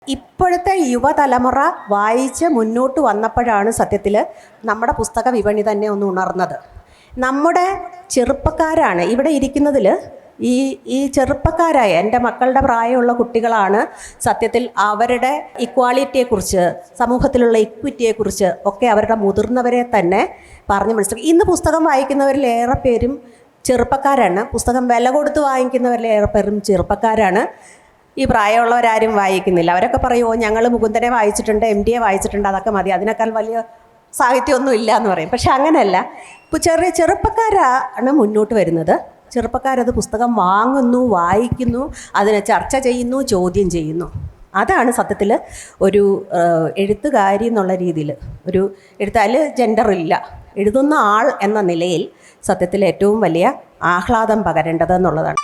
ഇപ്പോഴത്തെ യുവതലമുറ വായിച്ച് മുന്നോട്ട് വന്നപ്പോഴാണ് സത്യത്തിൽ നമ്മുടെ പുസ്തക വിപണി തന്നെ ഒന്ന് ഉണർന്നത്. നമ്മുടെ ചെറുപ്പക്കാരാണ് ഇവിടെ ഇരിക്കുന്നതിൽ. ഈ ചെറുപ്പക്കാരായ എൻ്റെ മക്കളുടെ പ്രായമുള്ള കുട്ടികളാണ് സത്യത്തിൽ അവരുടെ ഇക്വാളിറ്റിയെക്കുറിച്ച്, സമൂഹത്തിലുള്ള ഇക്വിറ്റിയെക്കുറിച്ച് ഒക്കെ അവരുടെ മുതിർന്നവരെ തന്നെ പറഞ്ഞു മനസ്സിലാക്കി. ഇന്ന് പുസ്തകം വായിക്കുന്നവരിൽ ഏറെ പേരും ചെറുപ്പക്കാരാണ്. പുസ്തകം വില കൊടുത്ത് വാങ്ങിക്കുന്നവരിൽ ഏറെ പേരും ചെറുപ്പക്കാരാണ്. ഈ പ്രായമുള്ളവരാരും വായിക്കുന്നില്ല. അവരൊക്കെ പറയുമോ ഞങ്ങൾ മുകുന്ദനെ വായിച്ചിട്ടുണ്ട്, MD വായിച്ചിട്ടുണ്ട്, അതൊക്കെ മതി, അതിനേക്കാൾ വലിയ സാഹിത്യമൊന്നും ഇല്ല എന്ന് പറയും. പക്ഷെ അങ്ങനെയല്ല. ഇപ്പോൾ ചെറുപ്പക്കാരാണ് മുന്നോട്ട് വരുന്നത്. ചെറുപ്പക്കാരത് പുസ്തകം വാങ്ങുന്നു, വായിക്കുന്നു, അതിനെ ചർച്ച ചെയ്യുന്നു, ചോദ്യം ചെയ്യുന്നു. അതാണ് സത്യത്തിൽ ഒരു എഴുത്തുകാരി എന്നുള്ള രീതിയിൽ, ഒരു എഴുത്താൽ ജെൻഡറില്ല, എഴുതുന്ന ആൾ എന്ന നിലയിൽ സത്യത്തിൽ ഏറ്റവും വലിയ ആഹ്ലാദം പകരേണ്ടത് എന്നുള്ളതാണ്.